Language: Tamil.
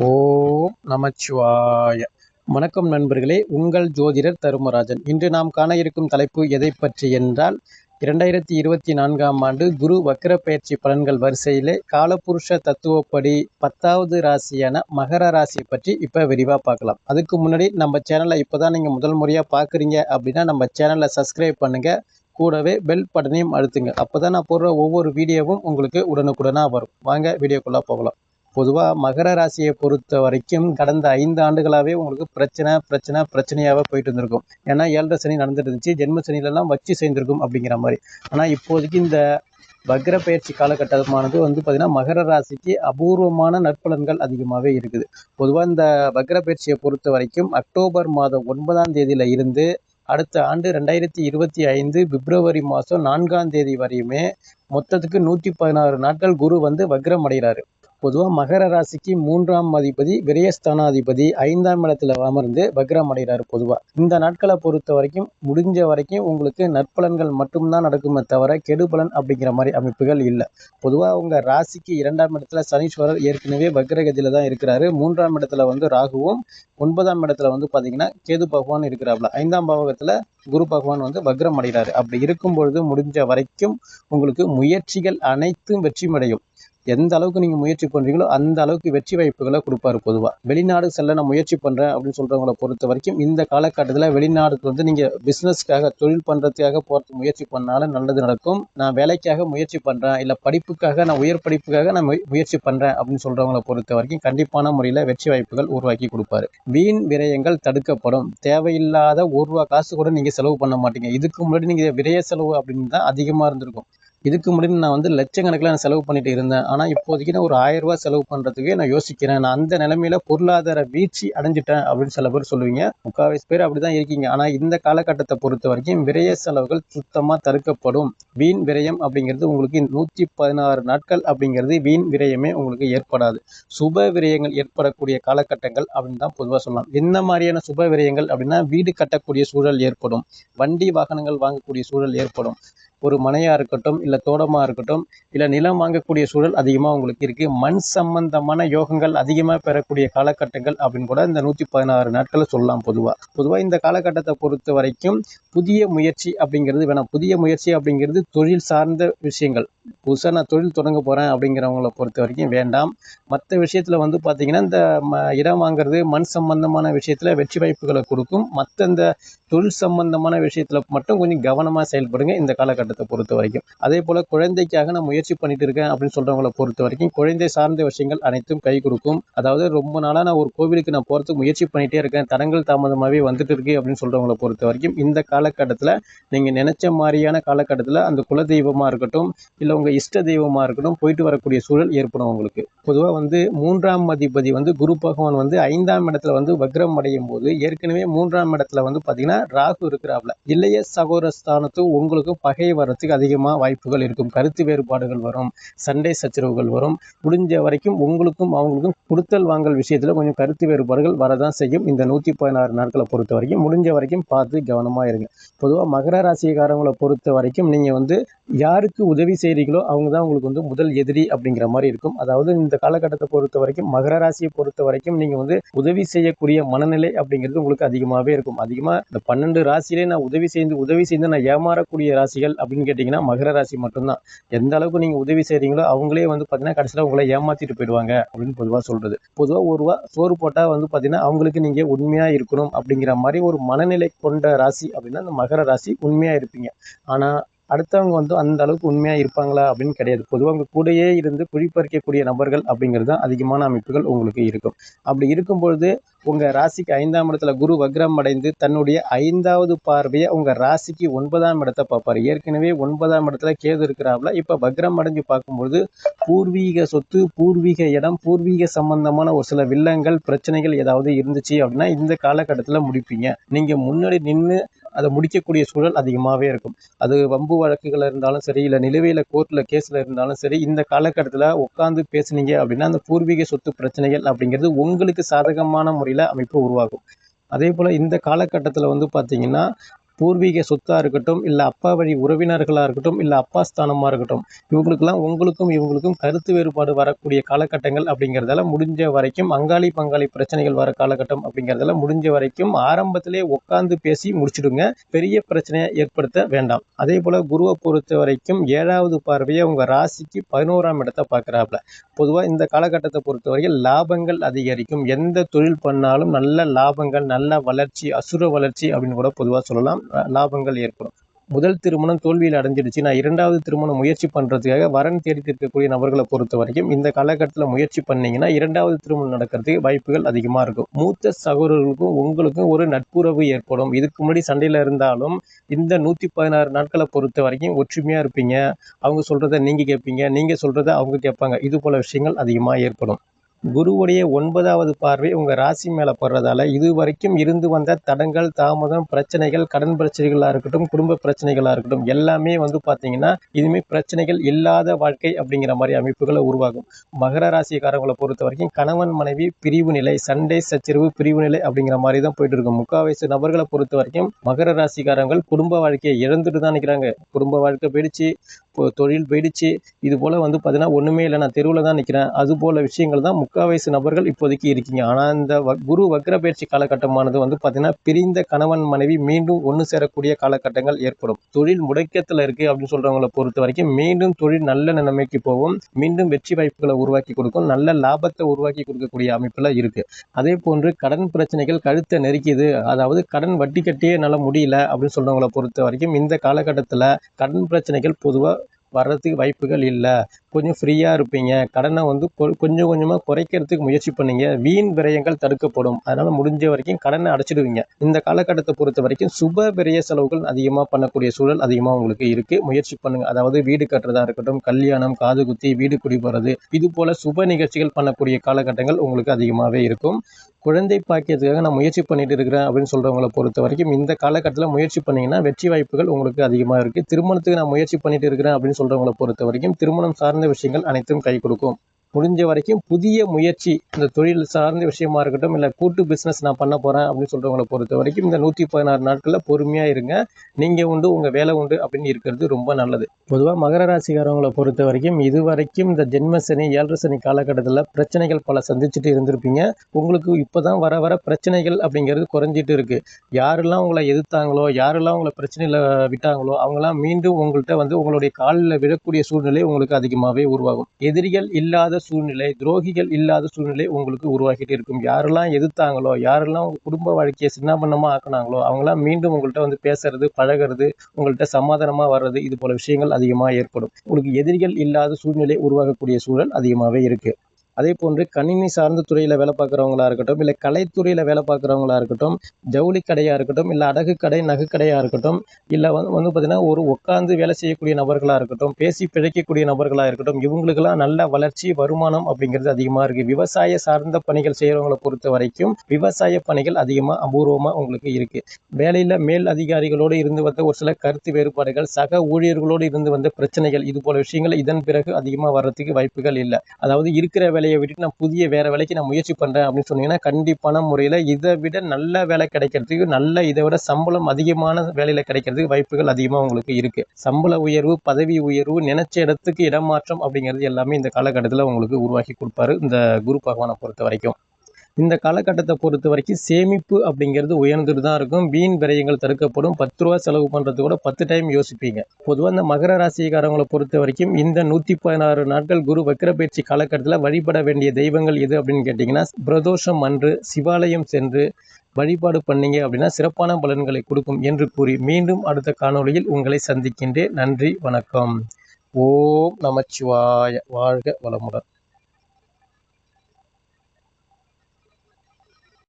ஓம் நமச்சிவாய. வணக்கம் நண்பர்களே, உங்கள் ஜோதிடர் தருமராஜன். இன்று நாம் காண இருக்கும் தலைப்பு எதை பற்றி என்றால் 2024ஆம் ஆண்டு குரு வக்ர பயிற்சி பலன்கள் வரிசையிலே காலபுருஷ தத்துவப்படி 10வது ராசியான மகர ராசியை பற்றி இப்போ விரிவாக பார்க்கலாம். அதுக்கு முன்னாடி நம்ம சேனலை இப்போ தான் நீங்கள் முதல் முறையாக பார்க்குறீங்க அப்படின்னா நம்ம சேனலை சப்ஸ்கிரைப் பண்ணுங்கள், கூடவே பெல் பட்டனையும் அழுத்துங்க. அப்போ தான் நான் போடுற ஒவ்வொரு வீடியோவும் உங்களுக்கு உடனுக்குடனாக வரும். வாங்க வீடியோக்குள்ளே போகலாம். பொதுவாக மகர ராசியை பொறுத்த வரைக்கும் கடந்த 5 ஆண்டுகளாகவே உங்களுக்கு பிரச்சனையாகவே போயிட்டு இருந்திருக்கும். ஏன்னா 7.5 சனி நடந்துட்டு இருந்துச்சு, ஜென்ம சனிலெல்லாம் வச்சு சேர்ந்திருக்கும் அப்படிங்கிற மாதிரி. ஆனால் இப்போதைக்கு இந்த வக்ர பயிற்சி காலகட்டமானது பார்த்திங்கன்னா மகர ராசிக்கு அபூர்வமான நற்பலன்கள் அதிகமாகவே இருக்குது. பொதுவாக இந்த வக்ர பயிற்சியை பொறுத்த வரைக்கும் அக்டோபர் மாதம் 9ஆம் தேதியில் இருந்து அடுத்த ஆண்டு 2025 பிப்ரவரி மாதம் 4ஆம் தேதி வரையுமே மொத்தத்துக்கு 116 நாட்கள் குரு வக்ரம் அடைகிறாரு. பொதுவாக மகர ராசிக்கு 3ஆம் அதிபதி விரயஸ்தானாதிபதி 5ஆம் இடத்துல அமர்ந்து வக்ரம் அடைகிறார். பொதுவாக இந்த நாட்களை பொறுத்த வரைக்கும் முடிஞ்ச வரைக்கும் உங்களுக்கு நற்பலன்கள் மட்டும்தான் நடக்குமே தவிர கெடுபலன் அப்படிங்கிற மாதிரி அமைப்புகள் இல்லை. பொதுவாக உங்கள் ராசிக்கு 2ஆம் இடத்துல சனீஸ்வரர் ஏற்கனவே வக்ரகதியில் தான் இருக்கிறாரு. 3ஆம் இடத்துல ராகுவும், 9ஆம் இடத்துல பார்த்தீங்கன்னா கேது பகவான் இருக்கிறாப்ல. 5ஆம் பாவகத்தில் குரு பகவான் வக்ரம் அடைகிறாரு. அப்படி இருக்கும் பொழுது முடிஞ்ச வரைக்கும் உங்களுக்கு முயற்சிகள் அனைத்தும் வெற்றியடையும். எந்த அளவுக்கு நீங்கள் முயற்சி பண்ணுறீங்களோ அந்த அளவுக்கு வெற்றி வாய்ப்புகளை கொடுப்பாரு. பொதுவாக வெளிநாடு செல்ல நான் முயற்சி பண்ணுறேன் அப்படின்னு சொல்கிறவங்கள பொறுத்த வரைக்கும் இந்த காலகட்டத்தில் வெளிநாடுக்கு நீங்கள் பிஸ்னஸ்க்காக தொழில் பண்ணுறதுக்காக போகிறதுக்கு முயற்சி பண்ணாலும் நல்லது நடக்கும். நான் வேலைக்காக முயற்சி பண்ணுறேன், இல்லை படிப்புக்காக நான் உயர் படிப்புக்காக நான் முயற்சி பண்ணுறேன் அப்படின்னு சொல்கிறவங்கள பொறுத்த வரைக்கும் கண்டிப்பான முறையில் வெற்றி வாய்ப்புகள் உருவாக்கி கொடுப்பாரு. வீண் விரயங்கள் தடுக்கப்படும். தேவையில்லாத 1 ரூபா காசு கூட நீங்கள் செலவு பண்ண மாட்டீங்க. இதுக்கு முன்னாடி நீங்கள் விரய செலவு அப்படின்னு தான் அதிகமாக இருந்திருக்கும். இதுக்கு முன்னாடி நான் லட்சக்கணக்கில் நான் செலவு பண்ணிட்டு இருந்தேன். ஆனால் இப்போதைக்கு நான் ஒரு 1000 ரூபா செலவு பண்ணுறதுக்கே நான் யோசிக்கிறேன். நான் அந்த நிலைமையில பொருளாதார வீழ்ச்சி அடைஞ்சிட்டேன் அப்படின்னு சில பேர் சொல்லுவீங்க. 3/4 பேர் அப்படி தான் இருக்கீங்க. ஆனால் இந்த காலகட்டத்தை பொறுத்த வரைக்கும் விரய செலவுகள் சுத்தமாக தடுக்கப்படும். வீண் விரயம் அப்படிங்கிறது உங்களுக்கு 116 நாட்கள் அப்படிங்கிறது வீண் விரயமே உங்களுக்கு ஏற்படாது. சுப விரயங்கள் ஏற்படக்கூடிய காலகட்டங்கள் அப்படின்னு தான் பொதுவாக சொல்லலாம். என்ன மாதிரியான சுப விரயங்கள் அப்படின்னா வீடு கட்டக்கூடிய சூழல் ஏற்படும், வண்டி வாகனங்கள் வாங்கக்கூடிய சூழல் ஏற்படும், ஒரு மனையாக இருக்கட்டும், இல்லை தோட்டமாக இருக்கட்டும், இல்லை நிலம் வாங்கக்கூடிய சூழல் அதிகமாக உங்களுக்கு இருக்குது. மண் சம்பந்தமான யோகங்கள் அதிகமாக பெறக்கூடிய காலகட்டங்கள் அப்படின்னு கூட இந்த 116 நாட்களை சொல்லலாம். பொதுவாக இந்த காலகட்டத்தை பொறுத்த வரைக்கும் புதிய முயற்சி அப்படிங்கிறது வேணாம். புதிய முயற்சி அப்படிங்கிறது தொழில் சார்ந்த விஷயங்கள். புதுசாக நான் தொழில் தொடங்க போகிறேன் அப்படிங்கிறவங்கள பொறுத்த வரைக்கும் வேண்டாம். மற்ற விஷயத்தில் பார்த்தீங்கன்னா இந்த இடம் வாங்குறது, மண் சம்பந்தமான விஷயத்தில் வெற்றி வாய்ப்புகளை கொடுக்கும். மற்ற இந்த தொழில் சம்பந்தமான விஷயத்தில் மட்டும் கொஞ்சம் கவனமாக செயல்படுங்க இந்த காலகட்டத்தை பொறுத்த வரைக்கும். அதே போல் குழந்தைக்காக நான் முயற்சி பண்ணிட்டு இருக்கேன் அப்படின்னு சொல்கிறவங்கள பொறுத்த வரைக்கும் குழந்தை சார்ந்த விஷயங்கள் அனைத்தும் கை கொடுக்கும். அதாவது ரொம்ப நாளாக நான் ஒரு கோவிலுக்கு நான் போகிறதுக்கு முயற்சி பண்ணிகிட்டே இருக்கேன், தடங்கள் தாமதமாகவே வந்துட்டு இருக்கு அப்படின்னு சொல்கிறவங்கள பொறுத்த வரைக்கும் இந்த காலகட்டத்தில் நீங்கள் நினைச்ச மாதிரியான காலகட்டத்தில் அந்த குலதெய்வமாக இருக்கட்டும், இல்லை உங்கள் இஷ்ட தெய்வமாக இருக்கட்டும் போயிட்டு வரக்கூடிய சூழல் ஏற்படும் உங்களுக்கு. பொதுவாக 3ஆம் அதிபதி குரு பகவான் 5ஆம் இடத்துல வக்ரம் அடையும் போது ஏற்கனவே 3ஆம் இடத்துல பார்த்தீங்கன்னா ராகு இருக்கிறாப்ல. இளைய சகோதரஸ்தானத்து உங்களுக்கு பகை வரத்துக்கு அதிகமாக வாய்ப்புகள் இருக்கும். கருத்து வேறுபாடுகள் வரும், சண்டை சச்சரவுகள் வரும். முடிஞ்ச வரைக்கும் உங்களுக்கும் அவங்களுக்கும் கொடுத்தல் வாங்கல் விஷயத்தில் கொஞ்சம் கருத்து வேறுபாடுகள் வரதான் செய்யும். இந்த 116 நாட்களை பொறுத்த வரைக்கும் முடிஞ்ச வரைக்கும் பார்த்து கவனமாக இருங்க. பொதுவாக மகர ராசிக்காரங்களை பொறுத்த வரைக்கும் நீங்கள் யாருக்கு உதவி செய்கிறீங்களோ அவங்க தான் உங்களுக்கு முதல் எதிரி அப்படிங்கிற மாதிரி இருக்கும். அதாவது இந்த காலகட்டத்தை பொறுத்த வரைக்கும் மகர ராசியை பொறுத்த வரைக்கும் நீங்கள் உதவி செய்யக்கூடிய மனநிலை அப்படிங்கிறது உங்களுக்கு அதிகமாகவே இருக்கும். அதிகமாக இந்த 12 ராசியிலே நான் உதவி செய்து நான் ஏமாறக்கூடிய ராசிகள் அப்படின்னு கேட்டிங்கன்னா மகர ராசி மட்டும்தான். எந்த அளவுக்கு நீங்கள் உதவி செய்கிறீங்களோ அவங்களே பார்த்தீங்கன்னா கடைசியில் உங்களை ஏமாற்றிட்டு போயிடுவாங்க அப்படின்னு பொதுவாக சொல்கிறது. பொதுவாக 1 ரூபா சோறு போட்டால் பார்த்தீங்கன்னா அவங்களுக்கு நீங்கள் உண்மையாக இருக்கணும் அப்படிங்கிற மாதிரி ஒரு மனநிலை கொண்ட ராசி அப்படின்னா இந்த மகர ராசி உண்மையாக இருப்பீங்க. ஆனால் அடுத்தவங்க அந்த அளவுக்கு உண்மையாக இருப்பாங்களா அப்படின்னு கிடையாது. பொதுவாக உங்கள் கூடையே இருந்து குழிப்பறிக்கக்கூடிய நபர்கள் அப்படிங்கிறது தான் அதிகமான அமைப்புகள் உங்களுக்கு இருக்கும். அப்படி இருக்கும்பொழுது உங்கள் ராசிக்கு 5ஆம் இடத்துல குரு வக்ரம் அடைந்து தன்னுடைய 5வது பார்வையை உங்கள் ராசிக்கு 9ஆம் இடத்தை பார்ப்பார். ஏற்கனவே 9ஆம் இடத்துல கேது இருக்கிறாப்ல. இப்போ வக்ரம் அடைஞ்சு பார்க்கும்பொழுது பூர்வீக சொத்து, பூர்வீக இடம், பூர்வீக சம்பந்தமான ஒரு சில வில்லங்கள் பிரச்சனைகள் ஏதாவது இருந்துச்சு அப்படின்னா இந்த காலகட்டத்தில் முடிப்பீங்க. நீங்கள் முன்னாடி நின்று அதை முடிக்கக்கூடிய சூழல் அதிகமாகவே இருக்கும். அது வம்பு வழக்குகள் இருந்தாலும் சரி, இல்லை நிலுவையில் கோர்ட்டில் கேஸில் இருந்தாலும் சரி, இந்த காலகட்டத்தில் உட்காந்து பேசுனீங்க அப்படின்னா அந்த பூர்வீக சொத்து பிரச்சனைகள் அப்படிங்கிறது உங்களுக்கு சாதகமான முறையில் அமைப்பு உருவாகும். அதே போல் இந்த காலகட்டத்தில் பார்த்தீங்கன்னா பூர்வீக சொத்தாக இருக்கட்டும், இல்லை அப்பா வழி உறவினர்களாக இருக்கட்டும், இல்லை அப்பா ஸ்தானமாக இருக்கட்டும், இவங்களுக்கெல்லாம் இவங்களுக்கும் கருத்து வேறுபாடு வரக்கூடிய காலகட்டங்கள் அப்படிங்கிறதால முடிஞ்ச வரைக்கும் அங்காளி பங்காளி பிரச்சனைகள் வர காலகட்டம் அப்படிங்கிறதால முடிஞ்ச வரைக்கும் ஆரம்பத்திலே உட்காந்து பேசி முடிச்சிடுங்க. பெரிய பிரச்சனையை ஏற்படுத்த வேண்டாம். அதே போல் குருவை பொறுத்த வரைக்கும் 7வது பார்வையை உங்கள் ராசிக்கு 11ஆம் இடத்தை பார்க்குறாப்புல. பொதுவாக இந்த காலகட்டத்தை பொறுத்த வரைக்கும் லாபங்கள் அதிகரிக்கும். எந்த தொழில் பண்ணாலும் நல்ல லாபங்கள், நல்ல வளர்ச்சி, அசுர வளர்ச்சி அப்படின்னு கூட பொதுவாக சொல்லலாம். லாபங்கள் ஏற்படும். முதல் திருமணம் தோல்வியில் அடைஞ்சிடுச்சு, நான் 2வது திருமணம் முயற்சி பண்ணுறதுக்காக வரன் தேடிட்டு இருக்கக்கூடிய நபர்களை பொறுத்த வரைக்கும் இந்த காலகட்டத்தில் முயற்சி பண்ணிங்கன்னா 2வது திருமணம் நடக்கிறதுக்கு வாய்ப்புகள் அதிகமாக இருக்கும். மூத்த சகோதரர்களுக்கும் உங்களுக்கும் ஒரு நட்புறவு ஏற்படும். இதுக்கு முன்னாடி சண்டையில் இருந்தாலும் இந்த 116 நாட்களை பொறுத்த வரைக்கும் ஒற்றுமையாக இருப்பீங்க. அவங்க சொல்கிறத நீங்கள் கேட்பீங்க, நீங்கள் சொல்கிறத அவங்க கேட்பாங்க. இது போல் விஷயங்கள் அதிகமாக ஏற்படும். குருவுடைய 9வது பார்வை உங்கள் ராசி மேலே படுறதால இது வரைக்கும் இருந்து வந்த தடங்கள், தாமதம், பிரச்சனைகள், கடன் பிரச்சனைகளாக இருக்கட்டும், குடும்ப பிரச்சனைகளாக இருக்கட்டும், எல்லாமே பார்த்தீங்கன்னா இனிமேல் பிரச்சனைகள் இல்லாத வாழ்க்கை அப்படிங்கிற மாதிரி அமைப்புகளை உருவாகும். மகர ராசிக்காரங்களை பொறுத்த வரைக்கும் கணவன் மனைவி பிரிவு நிலை, சண்டை சச்சரவு பிரிவு நிலை அப்படிங்கிற மாதிரி தான் போயிட்டு இருக்கும். முக்கால்வாசி நபர்களை பொறுத்த வரைக்கும் மகர ராசிக்காரங்கள் குடும்ப வாழ்க்கையை இழந்துட்டு தான் நிற்கிறாங்க. குடும்ப வாழ்க்கை போயிடுச்சு, தொழில் போயிடுச்சு, இது போல் பார்த்தீங்கன்னா ஒன்றுமே இல்லை, நான் தெருவில் தான் நிற்கிறேன், அது போல் விஷயங்கள் தான் முக்கால்வாசி நபர்கள் இப்போதைக்கு இருக்கீங்க. ஆனால் இந்த குரு வக்ர பயிற்சி காலகட்டமானது பார்த்தீங்கன்னா பிரிந்த கணவன் மனைவி மீண்டும் ஒன்று சேரக்கூடிய காலகட்டங்கள் ஏற்படும். தொழில் முடக்கத்தில் இருக்குது அப்படின்னு சொல்கிறவங்களை பொறுத்த வரைக்கும் மீண்டும் தொழில் நல்ல நிலைமைக்கு போகும். மீண்டும் வெற்றி வாய்ப்புகளை உருவாக்கி கொடுக்கும். நல்ல லாபத்தை உருவாக்கி கொடுக்கக்கூடிய அமைப்பில் இருக்குது. அதே போன்று கடன் பிரச்சனைகள் கழுத்தை நெருக்கிது, அதாவது கடன் வட்டி கட்டியே என்னால் முடியல அப்படின்னு சொல்கிறவங்களை பொறுத்த வரைக்கும் இந்த காலகட்டத்தில் கடன் பிரச்சனைகள் பொதுவாக வர்றதுக்கு வாய்ப்புகள் இல்லை. கொஞ்சம் ஃப்ரீயாக இருப்பீங்க. கடனை கொஞ்சம் கொஞ்சமாக குறைக்கிறதுக்கு முயற்சி பண்ணீங்க. வீண் விரயங்கள் தடுக்கப்படும். அதனால் முடிஞ்ச வரைக்கும் கடனை அடைச்சிடுவீங்க. இந்த காலகட்டத்தை பொறுத்த வரைக்கும் சுப விரய செலவுகள் அதிகமாக பண்ணக்கூடிய சூழல் அதிகமாக உங்களுக்கு இருக்குது. முயற்சி பண்ணுங்கள். அதாவது வீடு கட்டுறதா இருக்கட்டும், கல்யாணம், காது குத்தி, வீடு குடி போகிறது, இது போல் சுப நிகழ்ச்சிகள் பண்ணக்கூடிய காலகட்டங்கள் உங்களுக்கு அதிகமாகவே இருக்கும். குழந்தை பாக்கியத்துக்காக நான் முயற்சி பண்ணிட்டு இருக்கிறேன் அப்படின்னு சொல்கிறவங்களை பொறுத்த வரைக்கும் இந்த காலகட்டத்தில் முயற்சி பண்ணிங்கன்னா வெற்றி வாய்ப்புகள் உங்களுக்கு அதிகமாக இருக்குது. திருமணத்துக்கு நான் முயற்சி பண்ணிட்டு இருக்கிறேன் அப்படின்னு சொல்கிறவங்களை பொறுத்த வரைக்கும் திருமணம் சார்ந்த விஷயங்கள் அனைத்தும் கை கொடுக்கும். முடிஞ்ச வரைக்கும் புதிய முயற்சி, இந்த தொழில் சார்ந்த விஷயமா இருக்கட்டும், இல்லை கூட்டு பிஸ்னஸ் நான் பண்ண போகிறேன் அப்படின்னு சொல்கிறவங்களை பொறுத்த வரைக்கும் இந்த 116 நாட்களில் பொறுமையாக இருங்க. நீங்கள் உண்டு, உங்கள் வேலை உண்டு அப்படின்னு இருக்கிறது ரொம்ப நல்லது. பொதுவாக மகர ராசிக்காரவங்களை பொறுத்த வரைக்கும் இது வரைக்கும் இந்த ஜென்ம சனி, 7 சனி காலகட்டத்தில் பிரச்சனைகள் பல சந்திச்சுட்டு இருந்திருப்பீங்க. உங்களுக்கு இப்போ தான் வர வர பிரச்சனைகள் அப்படிங்கிறது குறைஞ்சிட்டு இருக்குது. யாரெல்லாம் உங்களை எதிர்த்தாங்களோ, யாரெல்லாம் உங்களை பிரச்சனையில் விட்டாங்களோ அவங்களாம் மீண்டும் உங்கள்கிட்ட உங்களுடைய காலில் விழக்கூடிய சூழ்நிலை உங்களுக்கு அதிகமாகவே உருவாகும். எதிரிகள் இல்லாத சூழ்நிலை, துரோகிகள் இல்லாத சூழ்நிலை உங்களுக்கு உருவாக்கிட்டு இருக்கும். யாரெல்லாம் எதிர்த்தாங்களோ, யாரெல்லாம் உங்கள் குடும்ப வாழ்க்கையை சின்னாபின்னமாக ஆக்குனாங்களோ அவங்களாம் மீண்டும் உங்கள்கிட்ட பேசுறது, பழகிறது, உங்கள்கிட்ட சமாதானமாக வர்றது, இது போல விஷயங்கள் அதிகமாக ஏற்படும். உங்களுக்கு எதிரிகள் இல்லாத சூழ்நிலை உருவாகக்கூடிய சூழல் அதிகமாகவே இருக்குது. அதே போன்று கணினி சார்ந்த துறையில் வேலை பார்க்குறவங்களா இருக்கட்டும், இல்லை கலைத்துறையில் வேலை பார்க்குறவங்களா இருக்கட்டும், ஜவுளி கடையாக இருக்கட்டும், இல்லை அடகு கடை, நகை கடையாக இருக்கட்டும், இல்லை பார்த்திங்கன்னா ஒரு உட்காந்து வேலை செய்யக்கூடிய நபர்களாக இருக்கட்டும், பேசி பிழைக்கக்கூடிய நபர்களாக இருக்கட்டும், இவங்களுக்கெல்லாம் நல்ல வளர்ச்சி, வருமானம் அப்படிங்கிறது அதிகமாக இருக்குது. விவசாய சார்ந்த பணிகள் செய்கிறவங்களை பொறுத்த வரைக்கும் விவசாய பணிகள் அதிகமாக அபூர்வமாக உங்களுக்கு இருக்குது. வேலையில் மேல் அதிகாரிகளோடு இருந்து வந்த ஒரு சில கருத்து வேறுபாடுகள், சக ஊழியர்களோடு இருந்து வந்த பிரச்சனைகள், இது போல விஷயங்கள் இதன் பிறகு அதிகமாக வர்றதுக்கு வாய்ப்புகள் இல்லை. அதாவது இருக்கிற வேலையை விட்டுட்டு நான் புதிய வேற வேலைக்கு நான் முயற்சி பண்றேன் அப்படின்னு சொன்னீங்கன்னா கண்டிப்பான முறையில் இதை விட நல்ல வேலை கிடைக்கிறதுக்கு, இதை விட சம்பளம் அதிகமான வேலையில கிடைக்கிறதுக்கு வாய்ப்புகள் அதிகமாக உங்களுக்கு இருக்கு. சம்பள உயர்வு, பதவி உயர்வு, நினைச்ச இடத்துக்கு இடமாற்றம் அப்படிங்கிறது எல்லாமே இந்த காலகட்டத்தில் உங்களுக்கு உருவாக்கி கொடுப்பாரு இந்த குரு பகவானை பொறுத்த வரைக்கும். இந்த காலகட்டத்தை பொறுத்த வரைக்கும் சேமிப்பு அப்படிங்கிறது உயர்ந்துட்டு தான் இருக்கும். வீண் விரயங்கள் தடுக்கப்படும். 10 ரூபா செலவு பண்ணுறது கூட 10 டைம் யோசிப்பீங்க. பொதுவாக இந்த மகர ராசிக்காரங்களை பொறுத்த வரைக்கும் இந்த 116 நாட்கள் குரு வக்ர பயிற்சி காலகட்டத்தில் வழிபட வேண்டிய தெய்வங்கள் எது அப்படின்னு கேட்டிங்கன்னா, பிரதோஷம் அன்று சிவாலயம் சென்று வழிபாடு பண்ணீங்க அப்படின்னா சிறப்பான பலன்களை கொடுக்கும் என்று கூறி மீண்டும் அடுத்த காணொளியில் உங்களை சந்திக்கின்றேன். நன்றி, வணக்கம். ஓம் நமச்சிவாய. வாழ்க வளமுடன்.